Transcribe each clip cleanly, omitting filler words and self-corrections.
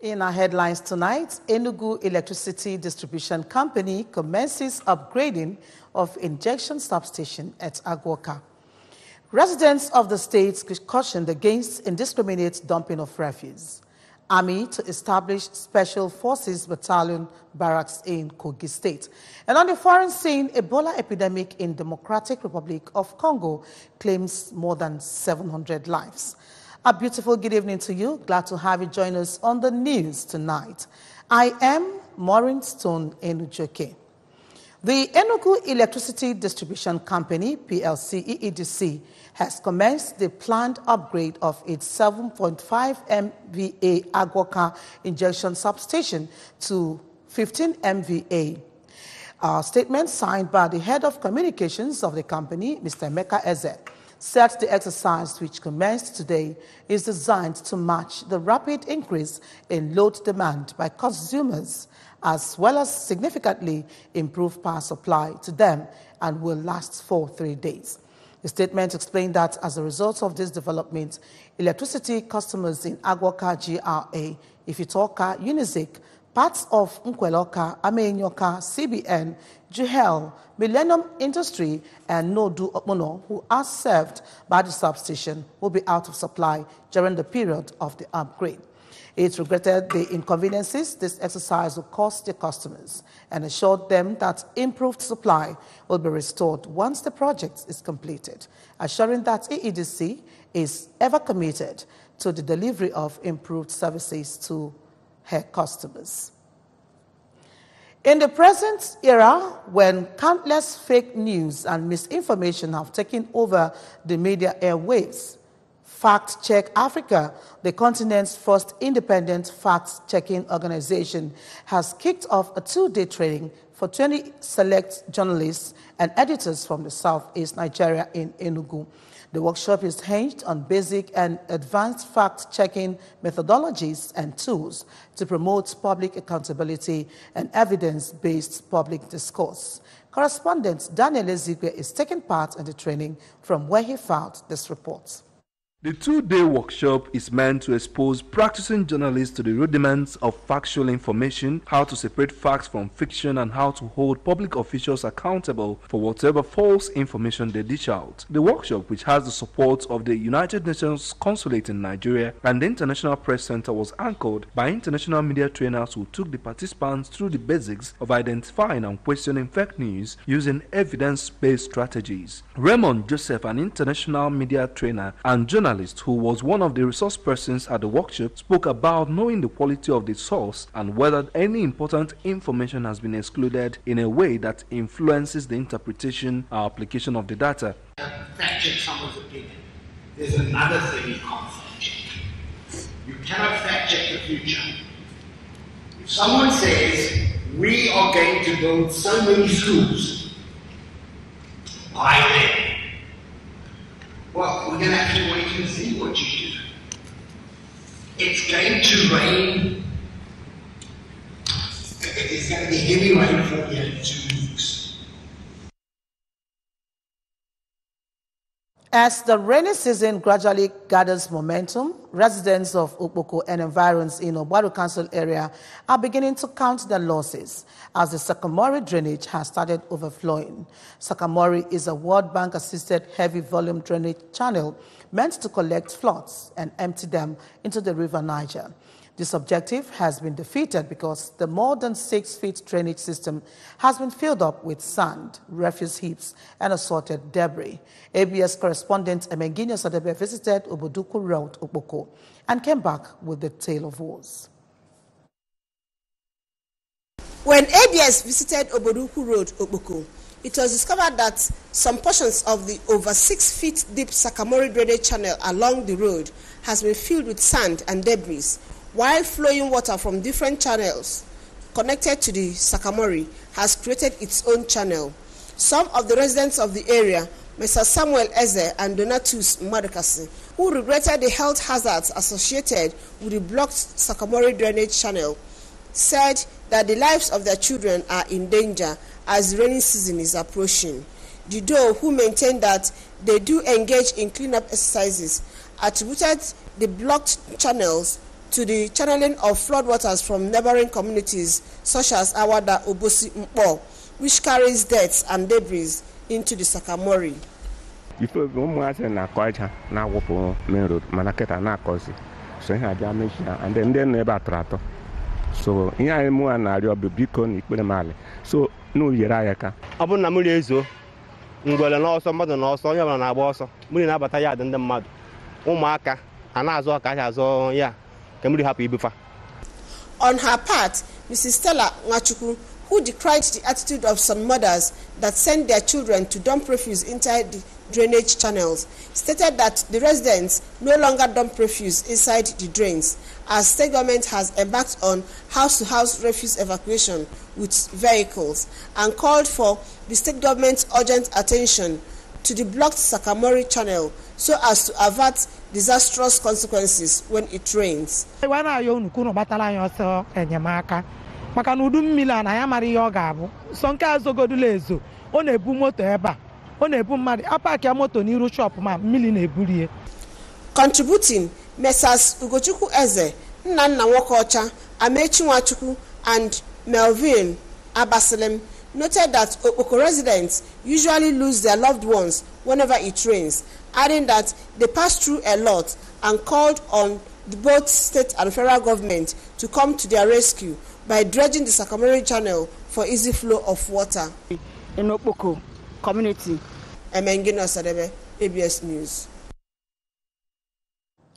In our headlines tonight, Enugu Electricity Distribution Company commences upgrading of injection substation at Agwoka. Residents of the state cautioned against indiscriminate dumping of refuse. Army to establish Special Forces Battalion barracks in Kogi State. And on the foreign scene, Ebola epidemic in Democratic Republic of Congo claims more than 700 lives. A beautiful good evening to you. Glad to have you join us on the news tonight. I am Maureen Stone Enujoke. The Enugu Electricity Distribution Company, PLC EEDC, has commenced the planned upgrade of its 7.5 MVA Agwoka injection substation to 15 MVA. A statement signed by the head of communications of the company, Mr. Emeka Eze, said the exercise, which commenced today, is designed to match the rapid increase in load demand by consumers, as well as significantly improve power supply to them, and will last for 3 days. The statement explained that as a result of this development, electricity customers in Agwoka GRA, Ifitoka, Unizik, parts of Nkweloka, Amenyoka, CBN, Juhel, Millennium Industry, and Nodu Okmono, who are served by the substation, will be out of supply during the period of the upgrade. It regretted the inconveniences this exercise will cause the customers and assured them that improved supply will be restored once the project is completed, assuring that EEDC is ever committed to the delivery of improved services to her customers. In the present era, when countless fake news and misinformation have taken over the media airwaves, Fact Check Africa, the continent's first independent fact-checking organization, has kicked off a 2-day training for 20 select journalists and editors from the Southeast Nigeria in Enugu. The workshop is hinged on basic and advanced fact-checking methodologies and tools to promote public accountability and evidence-based public discourse. Correspondent Daniel Ezigwe is taking part in the training from where he found this report. The 2-day workshop is meant to expose practicing journalists to the rudiments of factual information, how to separate facts from fiction, and how to hold public officials accountable for whatever false information they dish out. The workshop, which has the support of the United Nations Consulate in Nigeria and the International Press Center, was anchored by international media trainers who took the participants through the basics of identifying and questioning fake news using evidence-based strategies. Raymond Joseph, an international media trainer and journalist who was one of the resource persons at the workshop, spoke about knowing the quality of the source and whether any important information has been excluded in a way that influences the interpretation or application of the data. Fact check someone's opinion. There's another thing you can't fact check. You cannot fact check the future. If someone says, we are going to build so many schools by then, well, we're going to have to wait and see what you do. It's going to rain. It's going to be heavy rainfall here in 2 weeks. As the rainy season gradually gathers momentum, residents of Okpoko and environs in Obaru Council area are beginning to count their losses as the Sakamori drainage has started overflowing. Sakamori is a World Bank-assisted heavy volume drainage channel meant to collect floods and empty them into the River Niger. This objective has been defeated because the more than 6-feet drainage system has been filled up with sand, refuse heaps, and assorted debris. ABS correspondent Emengino Sadebe visited Oboduku Road, Okpoko, and came back with the tale of woes. When ABS visited Oboduku Road, Okpoko, it was discovered that some portions of the over 6 feet deep Sakamori drainage channel along the road has been filled with sand and debris, while flowing water from different channels connected to the Sakamori has created its own channel. Some of the residents of the area, Mr. Samuel Eze and Donatus Madukasi, who regretted the health hazards associated with the blocked Sakamori drainage channel, said that the lives of their children are in danger as the rainy season is approaching. Dido, who maintained that they do engage in cleanup exercises, attributed the blocked channels to the channeling of floodwaters from neighboring communities such as Awada, Obosi, Mpo, which carries dirt and debris into the Sakamori. Main road, Manaketa na kosi. So here I mention and then never trato. So here I mo na rio bibiko ikpele male. So no yera yaka. Abu na muri ezo. Ngwele na oso mmadụ na oso onye ọbụla na-agba ọsọ. Mmiri na-abata ya dị ndị mmadụ. Ụmụaka a na-azụ aka ha azụ ya ka mmiri hapụ ibefa. On her part, Mrs. Stella Nwachukwu, who decried the attitude of some mothers that send their children to dump refuse inside the drainage channels, stated that the residents no longer dump refuse inside the drains, as state government has embarked on house-to-house refuse evacuation with vehicles, and called for the state government's urgent attention to the blocked Sakamori channel so as to avert disastrous consequences when it rains. Maka na udu mmiri na ya mara ihe ọ ga-abụ so nke azogodula ezo ọ na-ebu moto ebe a ọ na-ebu mmadụ apaki ya moto n'iru shop ma mmiri na-eburie. Contributing, Messrs. Ugochukwu Eze, Nnanna Nwokocha, Amechi Nwachukwu, and Melvin Abasilem noted that Okpoko residents usually lose their loved ones whenever it rains, adding that they pass through a lot and called on both state and federal government to come to their rescue by dredging the Sakamori channel for easy flow of water. In Okpoko community. Emengino Sadebe, ABS News.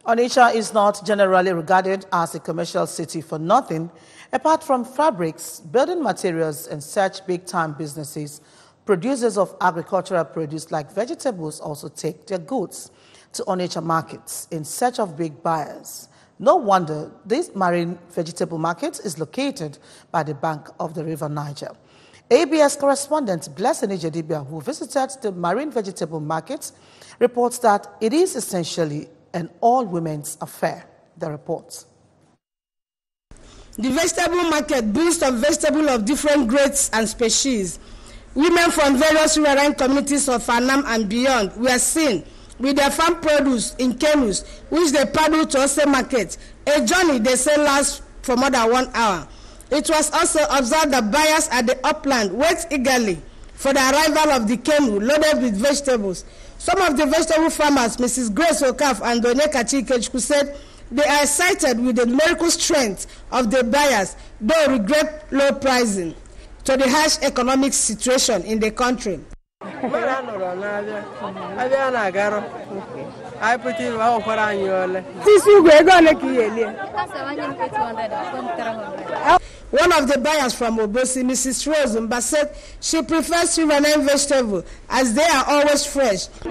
Onitsha is not generally regarded as a commercial city for nothing. Apart from fabrics, building materials, and such big-time businesses, producers of agricultural produce like vegetables also take their goods to Onitsha markets in search of big buyers. No wonder this marine vegetable market is located by the bank of the River Niger. ABS correspondent Blessing Ijedibia, who visited the marine vegetable market, reports that it is essentially an all-women's affair. The report. The vegetable market boasts of vegetables of different grades and species. Women from various riverine communities of Anambra and beyond were seen with their farm produce in canoes, which they paddle to Ose market, a journey they say lasts for more than 1 hour. It was also observed that buyers at the upland wait eagerly for the arrival of the canoe loaded with vegetables. Some of the vegetable farmers, Mrs. Grace Okaf and Doneka Chikechku, said they are excited with the numerical strength of the buyers, though regret low pricing to the harsh economic situation in the country. One of the buyers from Obosi, Mrs. Rose, said she prefers riverine vegetable as they are always fresh. For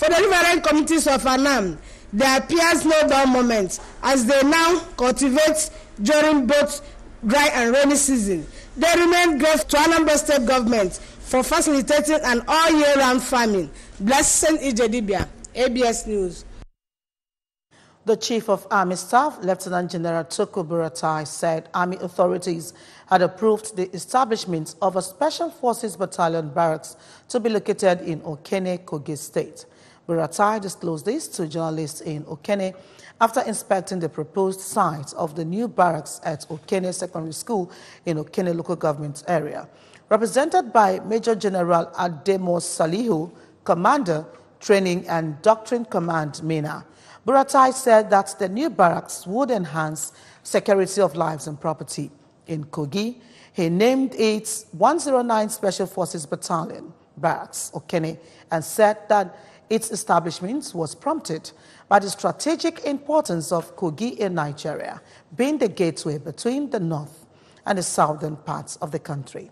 the riverine communities of Anam, there appears no dull moment as they now cultivate during both dry and rainy season. They remain grateful to Anambra State Government for facilitating an all-year-round farming. Blessing Ijedibia, ABS News. The Chief of Army Staff, Lieutenant General Toko Buratai, said Army authorities had approved the establishment of a Special Forces Battalion barracks to be located in Okene, Kogi State. Buratai disclosed this to journalists in Okene after inspecting the proposed site of the new barracks at Okene Secondary School in Okene local government area. Represented by Major General Ademo Salihu, Commander, Training and Doctrine Command, MENA. Buratai said that the new barracks would enhance security of lives and property. In Kogi, he named it 109 Special Forces Battalion Barracks, Okene, and said that its establishment was prompted by the strategic importance of Kogi in Nigeria, being the gateway between the north and the southern parts of the country.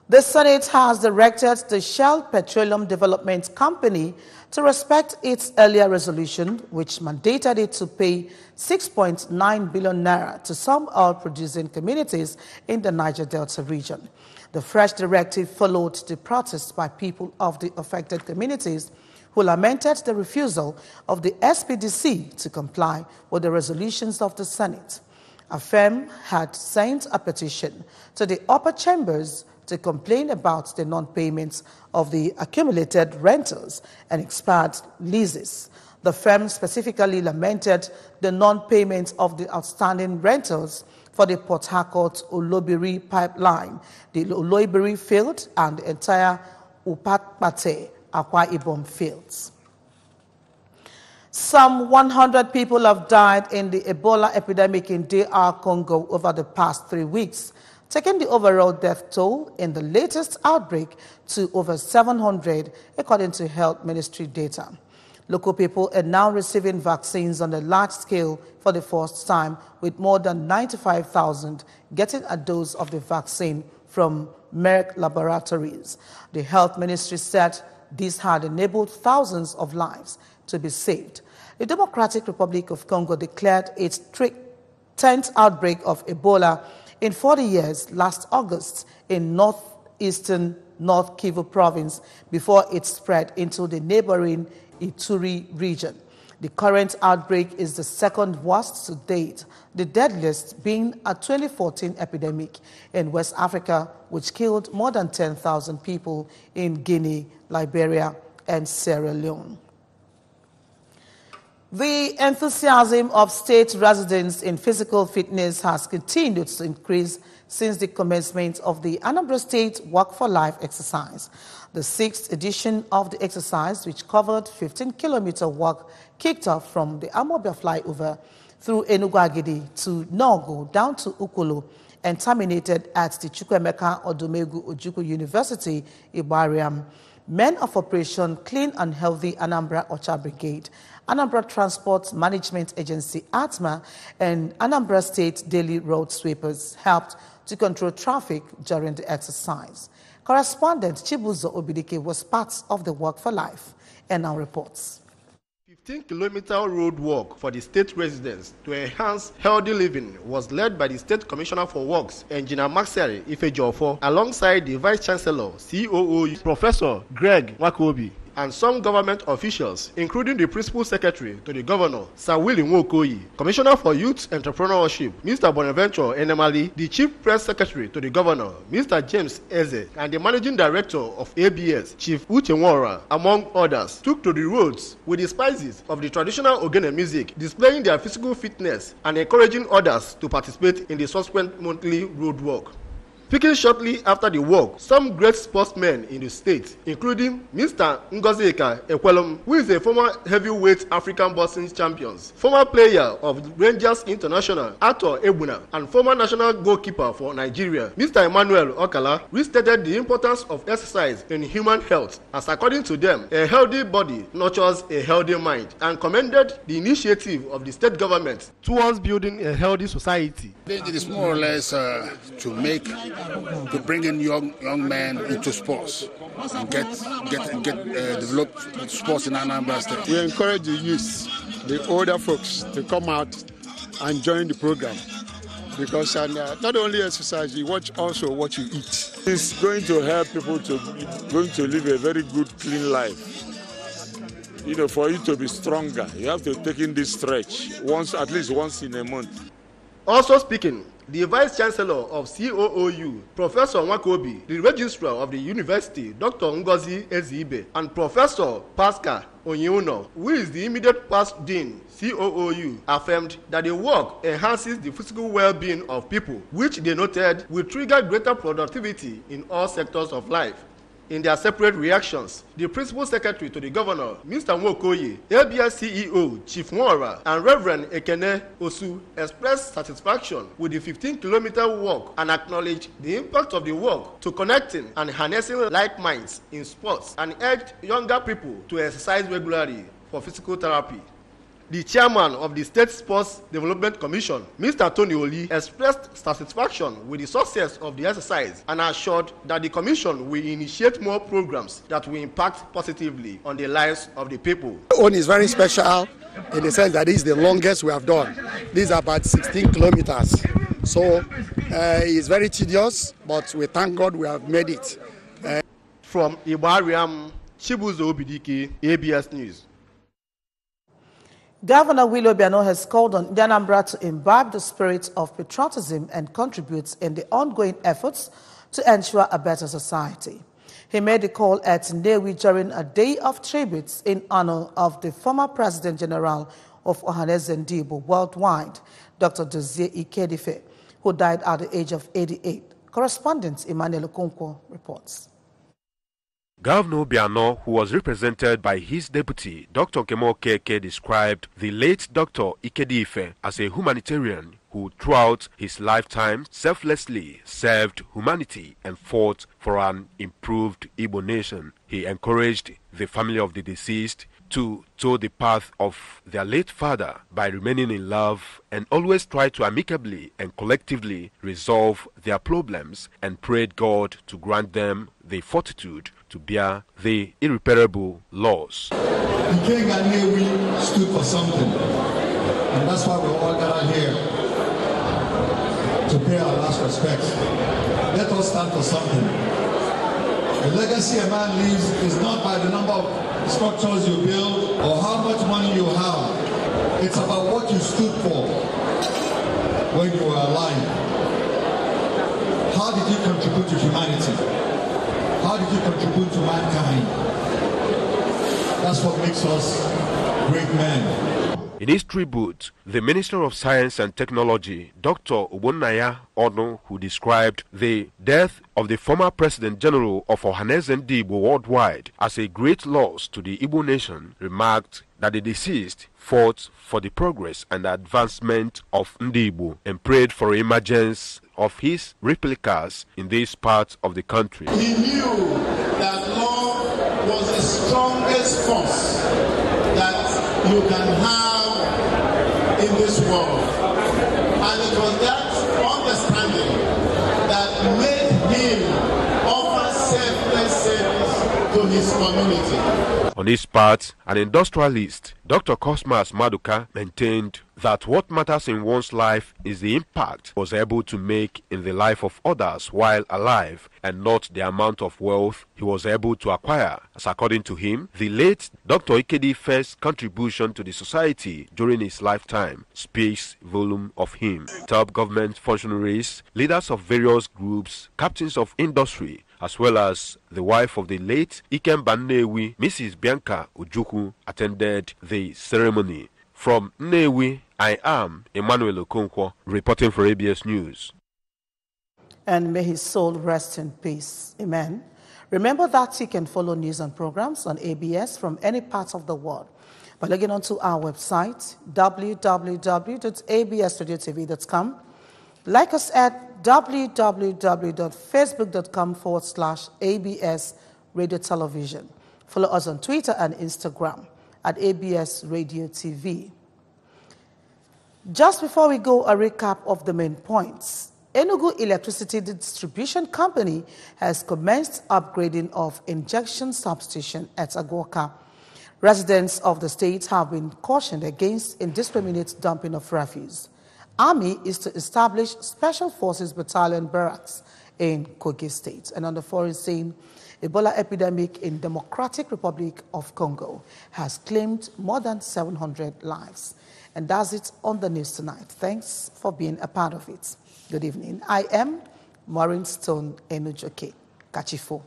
The Senate has directed the Shell Petroleum Development Company to respect its earlier resolution, which mandated it to pay 6.9 billion naira to some oil-producing communities in the Niger Delta region. The fresh directive followed the protests by people of the affected communities who lamented the refusal of the SPDC to comply with the resolutions of the Senate. AFEM had sent a petition to the upper chambers to complain about the non-payments of the accumulated rentals and expired leases. The firm specifically lamented the non-payment of the outstanding rentals for the Port Harcourt Olobiri pipeline, the Olobiri field, and the entire Upatpate Akwa Ibom fields. Some 100 people have died in the Ebola epidemic in DR Congo over the past 3 weeks, taking the overall death toll in the latest outbreak to over 700, according to Health Ministry data. Local people are now receiving vaccines on a large scale for the first time, with more than 95,000 getting a dose of the vaccine from Merck Laboratories. The Health Ministry said this had enabled thousands of lives to be saved. The Democratic Republic of Congo declared its 10th outbreak of Ebola in 40 years last August in northeastern North Kivu province before it spread into the neighboring Ituri region. The current outbreak is the second worst to date, the deadliest being a 2014 epidemic in West Africa, which killed more than 10,000 people in Guinea, Liberia, and Sierra Leone. The enthusiasm of state residents in physical fitness has continued to increase since the commencement of the Anambra State Walk for Life exercise. The 6th edition of the exercise, which covered 15-kilometer walk, kicked off from the Amobia flyover through Enugu-Agidi to Nogo down to Ukulu and terminated at the Chukwemeka Odumegu Ojukwu University, Igbariam. Men of Operation Clean and Healthy Anambra Ocha Brigade, Anambra Transport Management Agency, ATMA, and Anambra State Daily Road Sweepers helped to control traffic during the exercise. Correspondent Chibuzo Obidike was part of the Walk for Life and now reports. 15-kilometer road walk for the state residents to enhance healthy living was led by the State Commissioner for Works, Engineer Maxari Ifejofo, alongside the Vice Chancellor, COO, Professor Greg Wakobi, and some government officials, including the Principal Secretary to the Governor, Sir Willie Nwokoyi, Commissioner for Youth Entrepreneurship, Mr. Bonaventure Enemali, the Chief Press Secretary to the Governor, Mr. James Eze, and the Managing Director of ABS, Chief Uche Nwora, among others, took to the roads with the spices of the traditional Ogene music, displaying their physical fitness and encouraging others to participate in the subsequent monthly road walk. Speaking shortly after the walk, some great sportsmen in the state, including Mr. Ngozika Ekwelum, who is a former heavyweight African boxing champion, former player of Rangers International, Arthur Ebuna, and former national goalkeeper for Nigeria, Mr. Emmanuel Okala, restated the importance of exercise in human health, as according to them, a healthy body nurtures a healthy mind, and commended the initiative of the state government towards building a healthy society. It is more or less to bring in young men into sports and get develop sports in Anambra State. We encourage the youth, the older folks, to come out and join the program, because not only exercise, you watch also what you eat. It's going to help people to live a very good, clean life. You know, for you to be stronger, you have to take in this stretch at least once in a month. Also speaking, the Vice Chancellor of COOU, Professor Nwakobi, the Registrar of the University, Dr. Ngozi Ezibe, and Professor Pascal Onyeuno, who is the immediate past Dean, COOU, affirmed that the work enhances the physical well-being of people, which they noted will trigger greater productivity in all sectors of life. In their separate reactions, the Principal Secretary to the Governor, Mr. Nwokoye, ABS CEO, Chief Nwora, and Reverend Ekene Osu expressed satisfaction with the 15-kilometer walk and acknowledged the impact of the walk to connecting and harnessing like minds in sports, and urged younger people to exercise regularly for physical therapy. The chairman of the State Sports Development Commission, Mr. Tony Oli, expressed satisfaction with the success of the exercise and assured that the commission will initiate more programs that will impact positively on the lives of the people. The one is very special in the sense that this is the longest we have done. These are about 16 kilometers. So it's very tedious, but we thank God we have made it. From Igbariam, Chibuzo Obidike, ABS News. Governor Willie Obiano has called on Anambra to imbibe the spirit of patriotism and contribute in the ongoing efforts to ensure a better society. He made the call at Nnewi during a day of tributes in honor of the former President General of Ohanaeze Ndigbo worldwide, Dr. Dozie Ikedife, who died at the age of 88. Correspondent Emmanuel Okonkwo reports. Governor Biano, who was represented by his deputy, Dr. Kemo Keke, described the late Dr. Ikedife as a humanitarian who throughout his lifetime selflessly served humanity and fought for an improved Igbo nation. He encouraged the family of the deceased to toe the path of their late father by remaining in love and always try to amicably and collectively resolve their problems, and prayed God to grant them the fortitude to bear the irreparable loss. The King and Nnewi stood for something, and that's why we're all gathered here to pay our last respects. Let us stand for something. The legacy a man leaves is not by the number of structures you build or how much money you have. It's about what you stood for when you were alive. How did you contribute to humanity? How did you contribute to mankind? That's what makes us great men. In his tribute, the Minister of Science and Technology, Dr. Ogbonnaya Onu, who described the death of the former President General of Ohanaeze Ndigbo worldwide as a great loss to the Igbo nation, remarked that the deceased fought for the progress and advancement of Ndigbo and prayed for emergence of his replicas in this part of the country. He knew that love was the strongest force that you can have in this world. And it was that understanding that made him offer selfless service to his community. On his part, an industrialist, Dr. Cosmas Maduka, maintained that what matters in one's life is the impact he was able to make in the life of others while alive, and not the amount of wealth he was able to acquire, as according to him, the late Dr. Ikedife's contribution to the society during his lifetime speaks volume of him. Top government functionaries, leaders of various groups, captains of industry, as well as the wife of the late Ikemba Nnewi, Mrs. Bianca Ojukwu, attended the ceremony. From Nnewi, I am Emmanuel Okonkwo, reporting for ABS News. And may his soul rest in peace. Amen. Remember that you can follow news and programs on ABS from any part of the world by logging onto our website, www.absradiotv.com. Like us at www.facebook.com/ABS Radio Television. Follow us on Twitter and Instagram at ABS Radio TV. Just before we go, a recap of the main points. Enugu Electricity Distribution Company has commenced upgrading of injection substation at Agwoka. Residents of the state have been cautioned against indiscriminate dumping of refuse. Army is to establish Special Forces Battalion barracks in Kogi State. And on the foreign scene, Ebola epidemic in Democratic Republic of Congo has claimed more than 700 lives. And that's it on the news tonight. Thanks for being a part of it. Good evening. I am Maureen Stone Enujoke. Kachifo.